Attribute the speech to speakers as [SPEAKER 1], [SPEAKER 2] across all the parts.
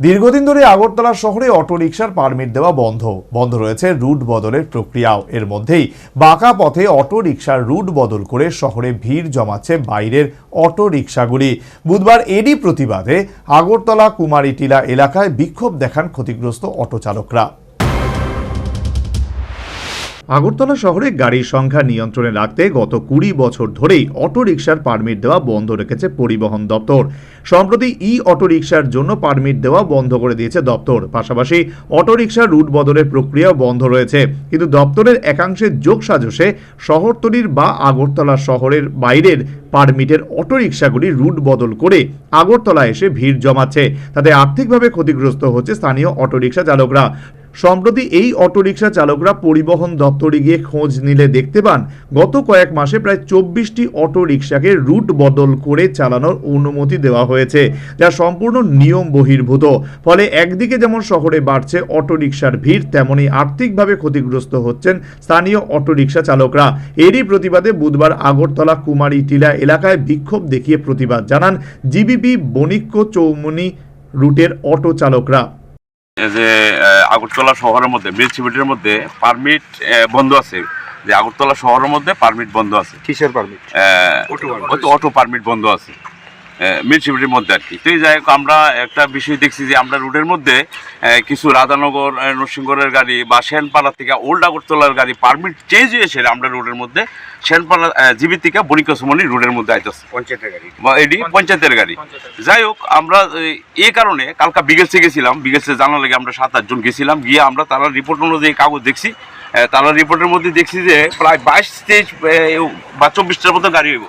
[SPEAKER 1] দীর্ঘদিন ধরে আগরতলা শহরে অটোরিকশার পারমিট দেওয়া বন্ধ রয়েছে রুট বদলের প্রক্রিয়াও। এর মধ্যেই বাঁকা পথে অটোরিকশার রুট বদল করে শহরে ভিড় জমাচ্ছে বাইরের অটোরিকশাগুলি। বুধবার এরই প্রতিবাদে আগরতলা কুমারীটিলা এলাকায় বিক্ষোভ দেখান ক্ষতিগ্রস্ত অটো চালকরা। আগরতলা শহরে গাড়ির সংখ্যা নিয়ন্ত্রণে রাখতে গত 20 বছর ধরেই অটোরিকশার পারমিট দেওয়া বন্ধ রেখেছে পরিবহন দপ্তর। সম্প্রতি অটোরিকশার জন্য পারমিট দেওয়া বন্ধ করে দিয়েছে দপ্তর। পাশাপাশি অটোরিকশার রুট বদলের প্রক্রিয়াও বন্ধ রয়েছে। কিন্তু দপ্তরের একাংশের যোগসাজশে শহরতলির বা আগরতলা শহরের বাইরের পারমিটের অটোরিকশাগুলি রুট বদল করে আগরতলা এসে ভিড় জমাচ্ছে। তাতে আর্থিকভাবে ক্ষতিগ্রস্ত হচ্ছে স্থানীয় অটোরিকশা চালকরা। সম্প্রতি এই অটোরিকশা চালকরা পরিবহন দপ্তরে গিয়ে খোঁজ নিলে দেখতে পান গত কয়েক মাসে প্রায় 24টি অটোরিকশাকে রুট বদল করে চালানোর অনুমতি দেওয়া হয়েছে, যা সম্পূর্ণ নিয়ম বহির্ভূত। ফলে একদিকে যেমন শহরে বাড়ছে অটোরিকশার ভিড়, তেমনি আর্থিকভাবে ক্ষতিগ্রস্ত হচ্ছেন স্থানীয় অটোরিকশা চালকরা। এরই প্রতিবাদে বুধবার আগরতলা কুমারীটিলা এলাকায় বিক্ষোভ দেখিয়ে প্রতিবাদ জানান জিবিপি বণিক্য চৌমনি রুটের অটো চালকরা।
[SPEAKER 2] যে আগরতলা শহরের মধ্যে মিউনিসিপ্যালিটির মধ্যে পারমিট বন্ধ আছে, যে আগরতলা শহরের মধ্যে পারমিট বন্ধ আছে।
[SPEAKER 3] কিসের পারমিট?
[SPEAKER 2] অটো পারমিট বন্ধ আছে মিউনিসিপ্যালিটির মধ্যে আর কি। তো এই জায়গায় আমরা একটা বিষয় দেখছি যে আমরা রুটের মধ্যে কিছু রাধানগর নরসিংগড়ের গাড়ি বা সেনপাড়া থেকে ওল্ড আগরতলার গাড়ি পারমিট চেঞ্জ হয়েছে আমরা রুটের মধ্যে সেনপাড়া জিবি থেকে বণিক্য চৌমনি রুটের মধ্যে আইতেছে পঞ্চায়েতের গাড়ি বা এটি পঞ্চায়েতের গাড়ি। যাই হোক, আমরা এই কারণে কালকা বিগেলসে গেছিলাম, বিগেলসে জানার লাগে আমরা 7-8 জন গেছিলাম। গিয়ে আমরা তারা রিপোর্ট অনুযায়ী কাগজ দেখছি, তারা রিপোর্টের মধ্যে দেখছি যে প্রায় 22-23 বা 24টার মতো গাড়ি হইব।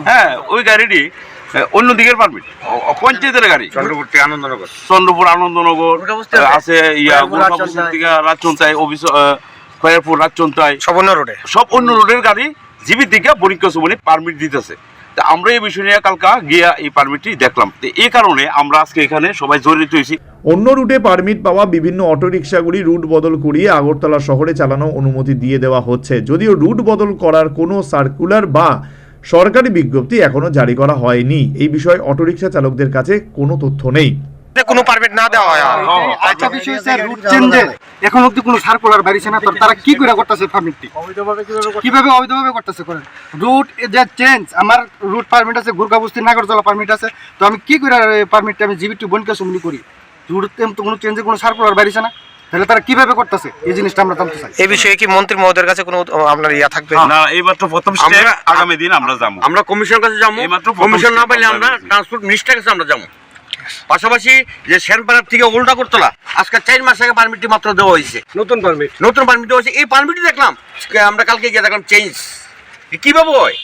[SPEAKER 2] হ্যাঁ, ওই গাড়িটি অন্যদিকের পারমিট পঞ্চায়েতের গাড়ি। চন্দ্রপুর আনন্দনগর আছে, রাজচন্তাই খয়ারপুর রাজচন্তাই সব অন্য রোডের গাড়ি জিবি থেকে বণিক্য চৌমনি পারমিট দিতেছে। তা আমরা এই বিষয় নিয়ে কালকা গিয়া এই পারমিটটি দেখলাম। তো এই কারণে আমরা আজকে এখানে সবাই জড়িত হয়েছি।
[SPEAKER 1] অন্য রুটে পারমিট পাওয়া বিভিন্ন অটোরিকশাগুলি রুট বদল করিয়ে আগরতলা শহরে চালানোর অনুমতি দিয়ে দেওয়া হচ্ছে, যদিও রুট বদল করার কোনো সার্কুলার বা সরকারি বিজ্ঞপ্তি এখনো জারি করা হয়নি। এই বিষয়ে অটোরিকশা চালকদের কাছে কোনো তথ্য নেই।
[SPEAKER 3] কোনো পারমিট না দেওয়া হয়। আচ্ছা, বিষয় স্যার, রুট চেঞ্জের এখন অবধি কোনো সার্কুলার বাইরেছে না, তো তারা কি করে করতেছে পারমিটটি? কিভাবে অবৈধভাবে করতেছে? করেন রুট যে চেঞ্জ, আমার রুট পারমিট আছে, গুরগাবস্তি নাগরতলা পারমিট আছে, তো আমি কি করে পারমিটটা আমি জিবি টু বণিক্য চৌমনি করি? রুট তো কোনো চেঞ্জের কোনো সার্কুলার বাইরেছে না, তাহলে তারা কিভাবে করতেছে এই জিনিসটা আমরা জানতে চাই।
[SPEAKER 4] এই বিষয়ে কি মন্ত্রী মহোদয়ের কাছে কোনো আপনার ইয়া থাকবে?
[SPEAKER 2] না, এইমাত্র প্রথম স্টেপ, আগামী দিন আমরা যাবো,
[SPEAKER 5] আমরা কমিশনের কাছে যাবো। কমিশন না পাইলে আমরা ট্রান্সপোর্ট মিনিস্টারের কাছে আমরা যাবো। পাশাপাশি যে সেনপাড়ার থেকে ওল্ড আগরতলা আজকে 4 মাস আগে পারমিটটি মাত্র দেওয়া হয়েছে, নতুন পারমিট দেওয়া হয়েছে। এই পারমিটই দেখলাম আমরা কালকে গিয়ে দেখলাম চেঞ্জ কিভাবে হয়।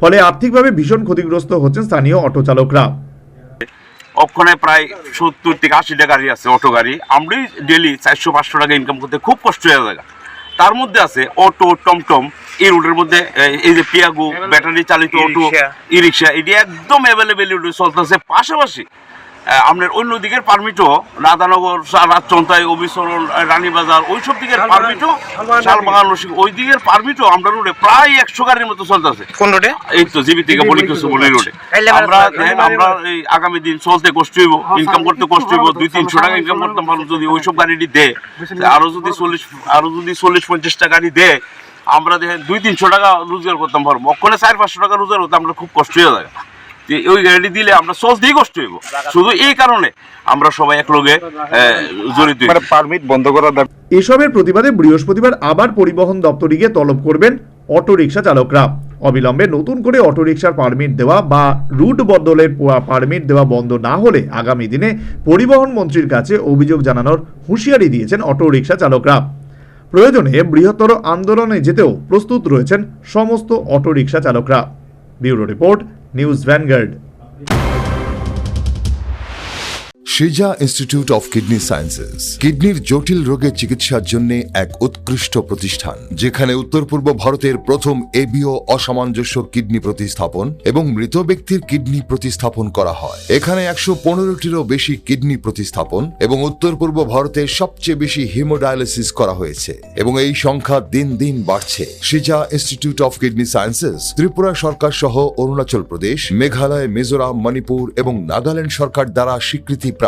[SPEAKER 1] ফলে আর্থিকভাবে ভীষণ ক্ষতিগ্রস্ত হচ্ছেন স্থানীয় অটো চালকরা।
[SPEAKER 2] ওখানে প্রায় 70 থেকে 80টা গাড়ি আছে, অটো গাড়ি। আমরাই ডেলি 400-500 টাকা ইনকাম করতে খুব কষ্ট হয়ে যায়। তার মধ্যে আছে অটো, টমটম। এই রুটের মধ্যে এই যে পিয়াগো ব্যাটারি চালিত অটো, ই রিক্সা, এটি একদম অ্যাভেলেবেল চলতেছে। পাশাপাশি আপনার অন্য দিকের পারমিটও রাধানগর, রাজচন্তাই, অবিচরণ, রানীবাজার ওইসব দিকের পারমিটও, শালবাগান, ওই দিকের পারমিটও আমরা রোডে প্রায় 100 গাড়ির মতো চলতেছে।
[SPEAKER 4] কোন রোডে?
[SPEAKER 2] এই তো জিবি থেকে বণিক্য চৌমনি রোডে। আমরা এই আগামী দিন চলতে কষ্ট হইব, ইনকাম করতে কষ্ট হইব। 200-300 টাকা ইনকাম করতাম ভালো, যদি ওইসব গাড়িটি দেয়, আরো যদি 40-50টা গাড়ি দেয়, আমরা দেখেন 200-300 টাকা রোজগার করতাম পারবো। ওখানে 400-500 টাকা রোজগার হতো, আমরা খুব কষ্ট হয়ে যায়। ওই গাড়ি দিলে আমরা চলতেই কষ্ট হইব। শুধু এই কারণে আমরা সবাই একলগে জড়িত।
[SPEAKER 3] পারমিট বন্ধ করার দাবি।
[SPEAKER 1] এসবের প্রতিবাদে বৃহস্পতিবার আবার পরিবহন দপ্তরে গিয়ে তলব করবেন অটোরিকশা চালকরা। অবিলম্বে নতুন করে অটোরিকশার পারমিট দেওয়া বা রুট বদলের পারমিট দেওয়া বন্ধ না হলে আগামী দিনে পরিবহন মন্ত্রীর কাছে অভিযোগ জানানোর হুঁশিয়ারি দিয়েছেন অটোরিকশা চালকরা। প্রয়োজনে বৃহত্তর আন্দোলনে যেতেও প্রস্তুত রয়েছেন সমস্ত অটোরিকশা চালকরা। Bureau report, news vanguard.
[SPEAKER 6] সিজা ইনস্টিটিউট অফ কিডনি সায়েন্সেস কিডনির জটিল রোগের চিকিৎসার জন্য এক উৎকৃষ্ট প্রতিষ্ঠান, যেখানে উত্তর পূর্ব ভারতের প্রথম এবিও অসামঞ্জস্য কিডনি প্রতিস্থাপন এবং মৃত ব্যক্তির কিডনি প্রতিস্থাপন করা হয়। এখানে 115টিরও বেশি কিডনি প্রতিস্থাপন এবং উত্তর পূর্ব ভারতে সবচেয়ে বেশি হিমোডায়ালিসিস করা হয়েছে এবং এই সংখ্যা দিন দিন বাড়ছে। সিজা institute of kidney sciences Tripura সরকার সহ অরুণাচল প্রদেশ, মেঘালয়, মিজোরাম, মণিপুর এবং নাগাল্যান্ড সরকার দ্বারা স্বীকৃতি প্রাপ্ত।